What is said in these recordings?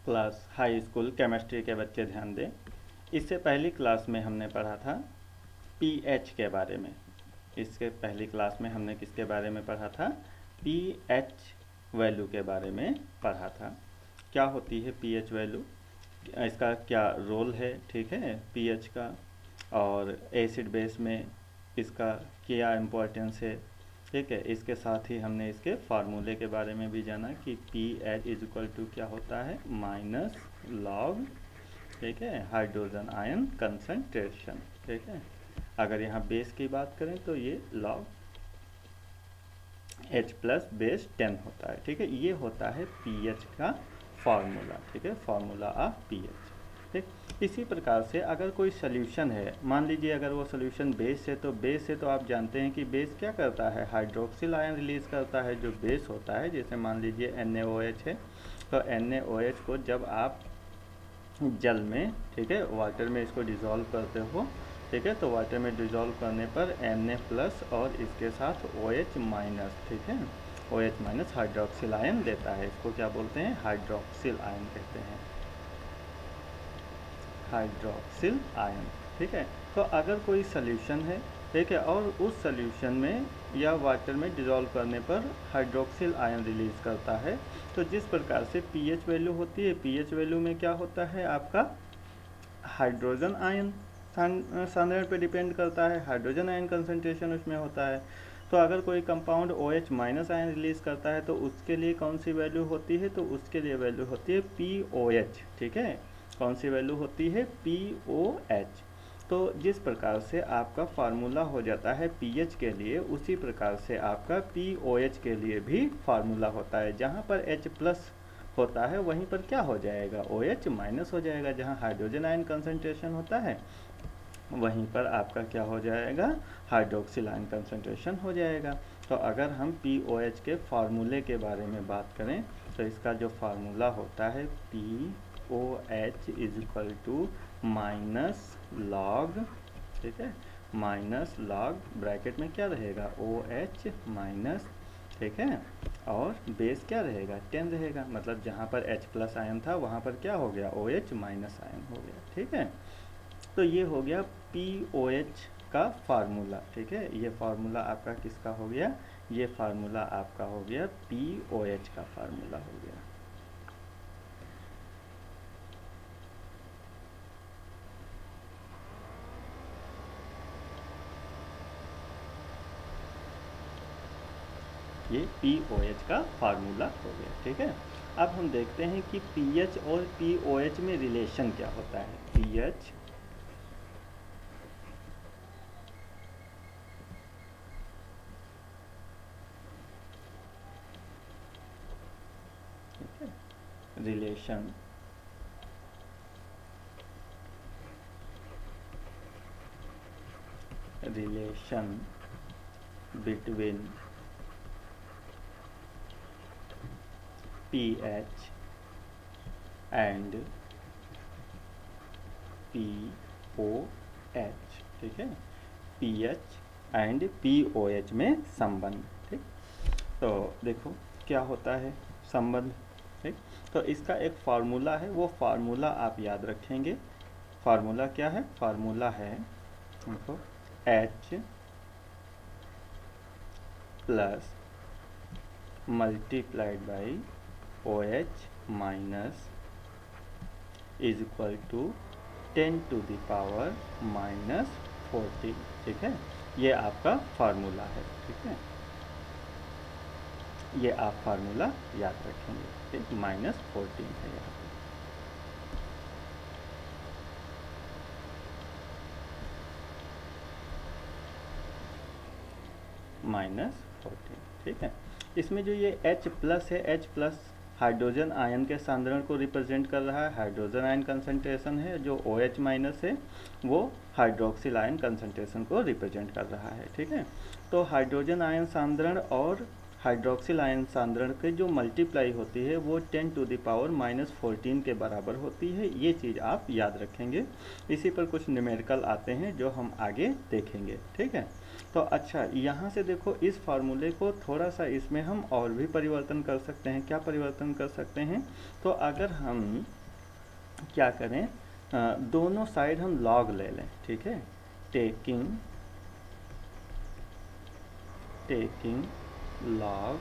Class high school chemistry के बच्चे ध्यान दें। इससे पहली क्लास में हमने पढ़ा था पीएच के बारे में। इसके पहली क्लास में हमने किसके बारे में पढ़ा था? पीएच वैल्यू के बारे में पढ़ा था। क्या होती है पीएच वैल्यू, इसका क्या रोल है, ठीक है, पीएच का, और एसिड बेस में इसका क्या इम्पोर्टेंस है, ठीक है। इसके साथ ही हमने इसके फार्मूले के बारे में भी जाना कि P H is equal to क्या होता है, माइनस लॉग, ठीक है, हाइड्रोजन आयन कंसंट्रेशन, ठीक है। अगर यहाँ बेस की बात करें तो ये लॉग H प्लस बेस 10 होता है, ठीक है। ये होता है पीएच का फार्मूला, ठीक है, फार्मूला ऑफ पीएच, ठीक। इसी प्रकार से अगर कोई सोल्यूशन है, मान लीजिए अगर वो सोल्यूशन बेस है, तो बेस है तो आप जानते हैं कि बेस क्या करता है, हाइड्रोक्सिल आयन रिलीज करता है। जो बेस होता है, जैसे मान लीजिए NaOH है, तो NaOH को जब आप जल में, ठीक है, वाटर में इसको डिज़ोल्व करते हो, ठीक है, तो वाटर में डिज़ोल्व करने पर Na प्लस और इसके साथ OH माइनस, ठीक है, OH माइनस हाइड्रोक्सिल आयन देता है। इसको क्या बोलते हैं, हाइड्रोक्सिल आयन कहते हैं, हाइड्रोक्सिल आयन, ठीक है। तो अगर कोई सोल्यूशन है, ठीक है, और उस सोल्यूशन में या वाटर में डिज़ोल्व करने पर हाइड्रोक्सिल आयन रिलीज करता है, तो जिस प्रकार से पीएच वैल्यू होती है, पीएच वैल्यू में क्या होता है आपका हाइड्रोजन आयन सांद्रण पे डिपेंड करता है, हाइड्रोजन आयन कंसंट्रेशन उसमें होता है। तो अगर कोई compound OH minus ion release करता है तो उसके लिए कौन सी वैल्यू होती है, तो उसके लिए वैल्यू होती है POH, ठीक है। कौन सी वैल्यू होती है, POH। तो जिस प्रकार से आपका फार्मूला हो जाता है पीएच के लिए, उसी प्रकार से आपका POH के लिए भी फार्मूला होता है। जहाँ पर H प्लस होता है वहीं पर क्या हो जाएगा, OH माइनस हो जाएगा। जहाँ हाइड्रोजन आयन कंसंट्रेशन होता है वहीं पर आपका क्या हो जाएगा, हाइड्रोक्सिल आयन कंसंट्रेशन हो जाएगा। तो अगर हम POH के फार्मूले के बारे में बात करें तो इसका जो फार्मूला होता है POH is equal to minus log, ठीक है, माइनस लॉग ब्रैकेट में क्या रहेगा, OH माइनस, ठीक है, और बेस क्या रहेगा, 10 रहेगा। मतलब जहाँ पर H प्लस आयन था वहाँ पर क्या हो गया, OH माइनस आयन हो गया, ठीक है। तो ये हो गया POH का फार्मूला, ठीक है। ये फार्मूला आपका किसका हो गया, ये फार्मूला आपका हो गया POH का फार्मूला हो गया। ये POH का फार्मूला हो गया, ठीक है। अब हम देखते हैं कि पीएच और POH में रिलेशन क्या होता है। PH relation between pH and POH, ठीक है, pH एंड POH में संबंध, ठीक। तो देखो क्या होता है संबंध, ठीक। तो इसका एक फार्मूला है, वो फार्मूला आप याद रखेंगे। फार्मूला क्या है, फार्मूला है देखो H plus multiplied by OH minus is equal to 10 to the power minus 14, ठीक है। ये आपका फार्मूला है, ठीक है, ये आप फार्मूला याद रखेंगे, ठीक, माइनस 14 है यहाँ पे। माइनस 14, ठीक है। इसमें जो ये H प्लस है, H प्लस हाइड्रोजन आयन के सांद्रण को रिप्रेजेंट कर रहा है, हाइड्रोजन आयन कंसंट्रेशन है। जो OH माइनस है वो हाइड्रोक्सिल आयन कंसंट्रेशन को रिप्रेजेंट कर रहा है, ठीक है। तो हाइड्रोजन आयन सांद्रण और हाइड्रोक्सिल आयन सांद्रण के जो मल्टीप्लाई होती है वो 10 टू द पावर माइनस 14 के बराबर होती है। ये चीज़ आप याद रखेंगे। इसी पर कुछ न्यूमेरिकल आते हैं जो हम आगे देखेंगे, ठीक है। तो अच्छा, यहाँ से देखो इस फार्मूले को थोड़ा सा इसमें हम और भी परिवर्तन कर सकते हैं। क्या परिवर्तन कर सकते हैं? तो अगर हम क्या करें, दोनों साइड हम लॉग ले लें, ठीक है। टेकिंग लॉग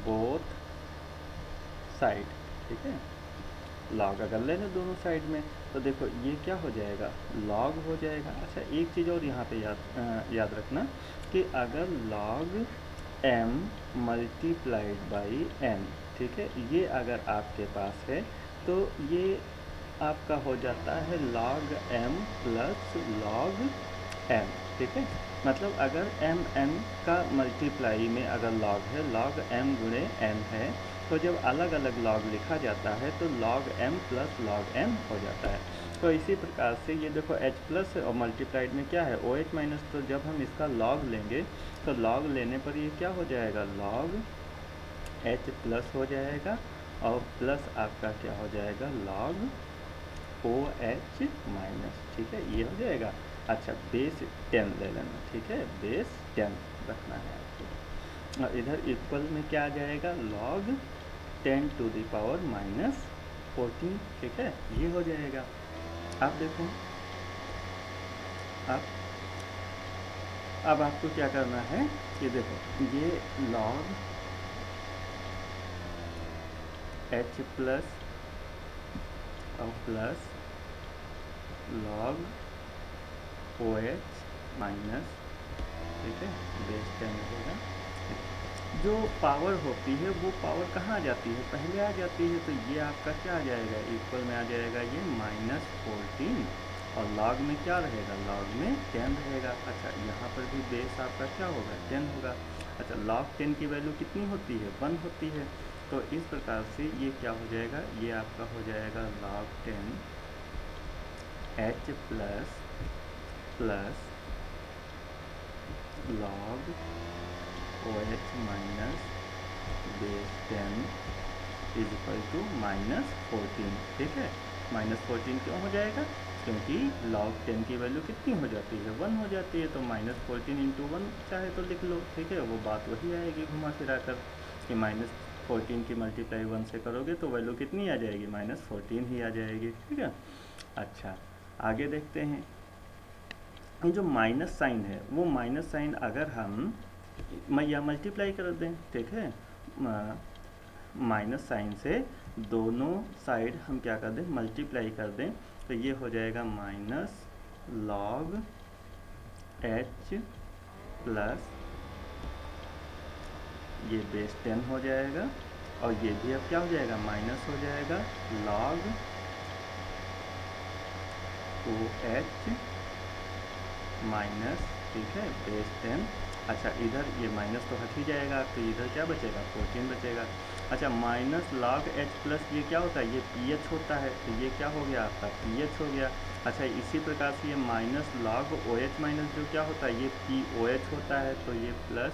बोथ साइड, ठीक है। लॉग अगर ले लें दोनों साइड में तो देखो ये क्या हो जाएगा, लॉग हो जाएगा। अच्छा, एक चीज़ और यहाँ पे याद रखना कि अगर log m multiplied by n, ठीक है, ये अगर आपके पास है तो ये आपका हो जाता है log m plus log n, ठीक है। मतलब अगर m n का मल्टीप्लाई में अगर log है, log m गुणे n है, तो जब अलग अलग लॉग लिखा जाता है तो log m plus log n हो जाता है। तो इसी प्रकार से ये देखो h प्लस और मल्टीप्लाइड में क्या है OH माइनस, तो जब हम इसका log लेंगे तो log लेने पर ये क्या हो जाएगा, log h प्लस हो जाएगा और प्लस आपका क्या हो जाएगा, log OH माइनस, ठीक है, ये हो जाएगा। अच्छा, बेस 10 ले लेना, ठीक है, बेस 10 रखना है आपको। और इधर इक्वल में क्या आ जाएगा, log 10 to the power minus 14, ठीक है, ये हो जाएगा। आप देखो, अब आपको क्या करना है कि देखो ये log h प्लस और प्लस log OH माइनस, ठीक है, बेस 10 होगा। जो पावर होती है वो पावर कहाँ आ जाती है, पहले आ जाती है, तो ये आपका क्या आ जाएगा, इक्वल में आ जाएगा ये -14 और log में क्या रहेगा, log में 10 रहेगा। अच्छा, यहाँ पर भी बेस आपका क्या होगा, 10 होगा। अच्छा, log 10 की वैल्यू कितनी होती है, 1 होती है। तो इस प्रकार से ये क्या हो जाएगा, ये आपका हो जाएगा log 10 h plus log OH minus base 10 is equal to -14, ठीक है। -14 क्यों हो जाएगा, क्योंकि log 10 की वैल्यू कितनी हो जाती है, 1 हो जाती है, तो -14 इंटू 1 चाहे तो लिख लो, ठीक है, वो बात वही आएगी घुमा फिरा कर कि -14 की मल्टीप्लाई 1 से करोगे तो वैल्यू कितनी आ जाएगी, -14 ही आ जाएगी, ठीक है। अच्छा, आगे देखते हैं, ये जो माइनस साइन है वो माइनस साइन अगर हम या मल्टीप्लाई कर दें, ठीक है, माइनस साइन से दोनों साइड हम क्या कर दें, मल्टीप्लाई कर दें, तो ये हो जाएगा माइनस log h प्लस ये बेस 10 हो जाएगा और ये भी अब क्या हो जाएगा, माइनस हो जाएगा log OH माइनस, ठीक है, बेस 10। अच्छा, इधर ये माइनस तो हट ही जाएगा, तो इधर क्या बचेगा, 14 बचेगा। अच्छा, माइनस log h प्लस ये क्या होता है, ये ph होता है, तो ये क्या हो गया आपका, ph हो गया। अच्छा, इसी प्रकार से ये माइनस log OH माइनस जो क्या होता है, ये POH होता है, तो ये प्लस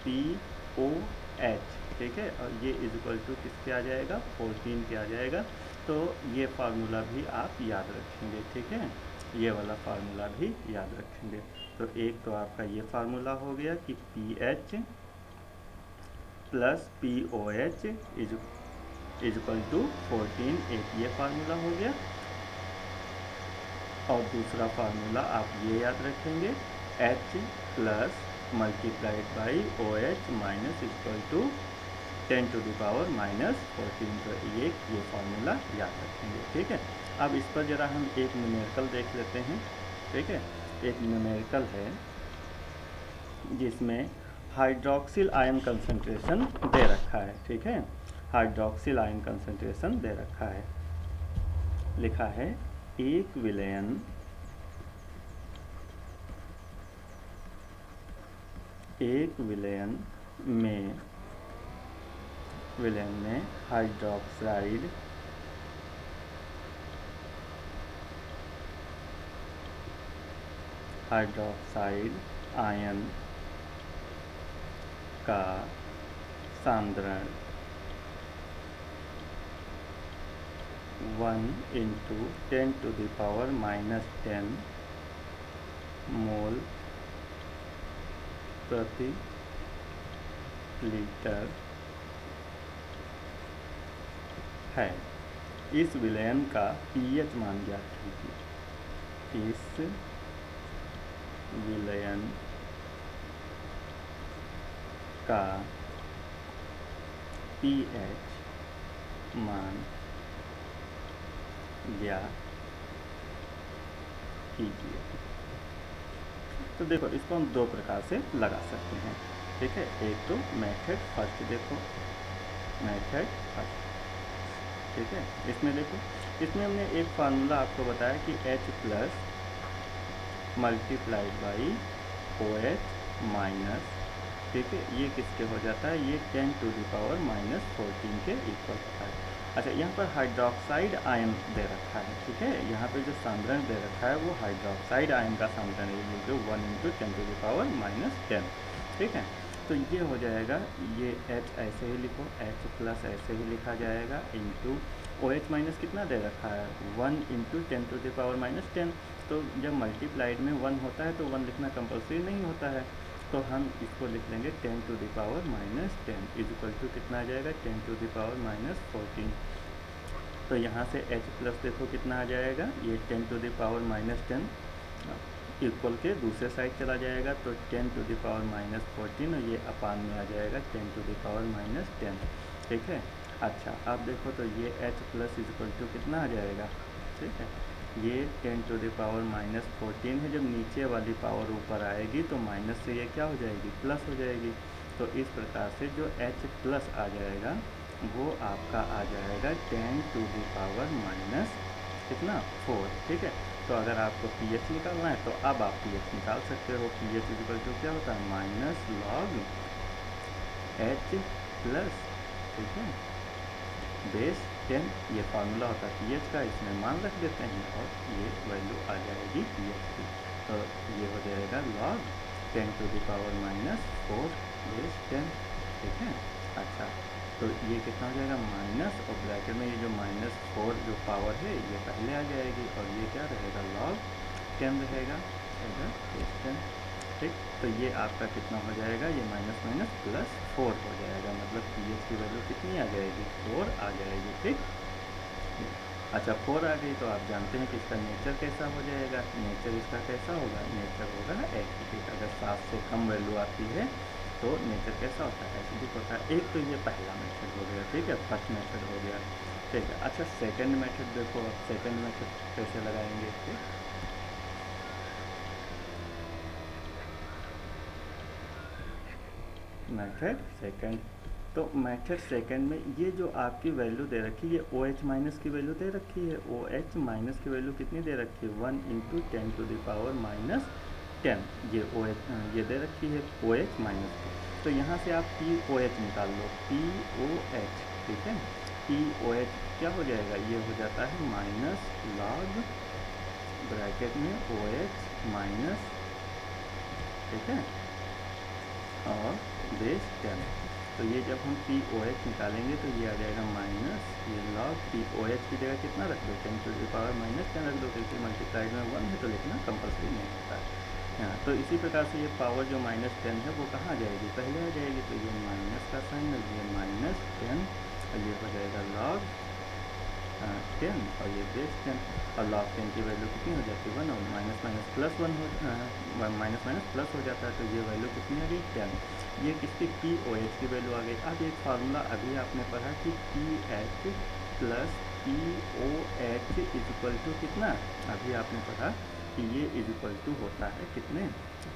POH, ठीक है, और ये इज इक्वल टू किसके आ जाएगा, 14 के आ जाएगा। तो ये फार्मूला भी आप याद रखेंगे, ठीक है, ये वाला फार्मूला भी याद रखेंगे। तो एक तो आपका ये फार्मूला हो गया कि PH plus POH is equal to 14, एक ये फार्मूला हो गया। और दूसरा फार्मूला आप ये याद रखेंगे, H plus multiplied by OH minus equal to 10 to the power -14, तो ये फार्मूला याद रखेंगे, ठीक है। अब इस पर ज़रा हम एक न्यूमेरिकल देख लेते हैं, ठीक है। एक न्यूमेरिकल है जिसमें हाइड्रोक्सिल आयन कंसंट्रेशन दे रखा है, ठीक है, हाइड्रोक्सिल आयन कंसंट्रेशन दे रखा है, लिखा है 1 विलयन में हाइड्रोक्साइड आयन का सांद्रण 1 × 10⁻⁻10 मोल प्रति लीटर है। इस विलयन का पीएच मान ज्ञात कीजिए। इस विलयन का पीएच मान ज्ञात कीजिए। तो देखो, इसको हम दो प्रकार से लगा सकते हैं, ठीक है। एक तो मेथड फर्स्ट, देखो मेथड फर्स्ट, ठीक है। इसमें देखो, इसमें हमने एक फार्मूला आपको बताया कि H plus multiplied by OH minus, ठीक है, ये किसके हो जाता है, ये 10 टू द पावर माइनस 14 के इक्वल होता है। अच्छा, यहाँ पर हाइड्रोक्साइड आयन दे रखा है, ठीक है। यहाँ पे जो सांद्रण दे रखा है वो हाइड्रोक्साइड आयन का सांद्रण है, ये जो 1 × 10 टू द पावर माइनस 10, ठीक है। तो ये हो जाएगा, ये H ऐसे ही लिखो, H प्लस ऐसे ही लिखा जाएगा, इंटू OH माइनस कितना दे रखा है, 1 × 10 टू द पावर माइनस 10। तो जब मल्टीप्लाइड में 1 होता है तो 1 लिखना कंपल्सरी नहीं होता है, तो हम इसको लिख लेंगे 10 to the power minus 10 equal to कितना आ जाएगा, 10 टू द पावर माइनस 14। तो यहाँ से H प्लस देखो कितना आ जाएगा, ये 10 to the power minus 10 equal के दूसरे साइड चला जाएगा, तो 10 टू द पावर माइनस 14 और ये अपान में आ जाएगा 10 टू द पावर माइनस 10, ठीक है। अच्छा, अब देखो तो ये H प्लस इक्वल टू कितना आ जाएगा, ठीक है। ये 10 टू द पावर माइनस 14 है, जब नीचे वाली पावर ऊपर आएगी तो माइनस से ये क्या हो जाएगी, प्लस हो जाएगी। तो इस प्रकार से जो H प्लस आ जाएगा वो आपका आ जाएगा 10 टू द पावर माइनस कितना 4, ठीक है। तो अगर आपको pH निकालना है तो अब आप pH निकाल सकते हो। pH इक्वल टू क्या होता है, माइनस लॉग H प्लस, ठीक है, बेस 10, ये फार्मूला होता है pH का, इसमें मान रख देते हैं और ये वैल्यू आ जाएगी pH की। तो ये हो जाएगा log 10 to the power minus 4 base 10, ठीक है। अच्छा, तो ये कितना हो जाएगा, माइनस, और ब्रैकेट में ये जो माइनस 4 जो पावर है ये पहले आ जाएगी, और ये क्या रहेगा, लॉग 10 रहेगा, बेस 10, ठीक। तो ये आपका कितना हो जाएगा, ये माइनस माइनस प्लस 4 हो जाएगा, मतलब pH की वैल्यू कितनी आ जाएगी, 4 आ जाएगी, ठीक। अच्छा, 4 आ गई तो आप जानते हैं कि इसका नेचर कैसा हो जाएगा, नेचर इसका कैसा होगा, नेचर होगा एसिडिक। अगर 7 से कम वैल्यू आती है तो नेचर कैसा होता है, एसिडिक होता है। एक तो ये पहला मेथड हो गया, ठीक है, फर्स्ट मेथड हो गया, ठीक है। अच्छा, सेकंड मेथड देखो, अब सेकंड मेथड कैसे लगाएंगे, ठीक। मेथड सेकंड, तो मेथड सेकंड में ये जो आपकी वैल्यू दे रखी है, ये OH माइनस की वैल्यू दे रखी है, OH माइनस की वैल्यू कितनी दे रखी है, 1 × 10 टू द पावर माइनस 10, ये OH ये दे रखी है OH माइनस की। तो यहाँ से आप POH निकाल लो, POH, ठीक है। POH क्या हो जाएगा, ये हो जाता है माइनस लॉग ब्रैकेट में OH माइनस, ठीक है, और बेस 10। तो ये जब हम POH निकालेंगे तो ये आ जाएगा माइनस, ये लॉग POH की जगह कितना रख दो, 10 टू द पावर माइनस 10 रख दो, क्योंकि मल्टीप्लाइड में 1 है तो लिखना कंपल्सरी नहीं होता है। हाँ, तो इसी प्रकार से ये पावर जो माइनस 10 है वो कहाँ आ जाएगी, पहले आ जाएगी, तो ये माइनस का साइन और ये माइनस 10, और ये हो जाएगा लॉग 10 और ये बेस 10, और लॉग 10 की वैल्यू कितनी हो जाती है, 1, और माइनस माइनस प्लस 1 हो, माइनस माइनस प्लस हो जाता है, तो ये वैल्यू कितनी आ गई, 10। ये किसकी, POH की वैल्यू आ गई। अब एक फार्मूला अभी आपने पढ़ा कि PH plus POH equal to कितना, अभी आपने पढ़ा कि ये इक्वल टू होता है कितने,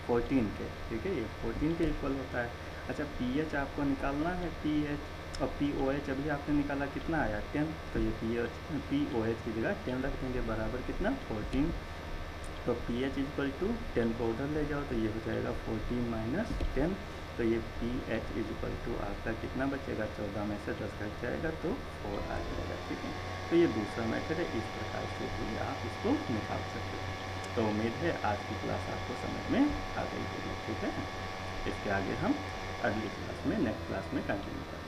14 के, ठीक है, ये 14 के इक्वल होता है। अच्छा, pH आपको निकालना है, pH और POH अभी आपने निकाला कितना आया, 10, तो ये POH की जगह 10 रख देंगे, बराबर कितना, 14। तो pH इक्वल टू 10 को उधर ले जाओ तो ये हो जाएगा 14 माइनस 10, तो ये pH इक्वल टू आपका कितना बचेगा, 14 में से 10 घट जाएगा तो 4 आ जाएगा, ठीक है। तो ये दूसरा मेथड है, इस प्रकार से भी आप इसको निकाल सकते हो। तो उम्मीद है आज की क्लास आपको समझ में आ गई होगी, ठीक है। इसके आगे हम अगली क्लास में, नेक्स्ट क्लास में कंटिन्यू करेंगे।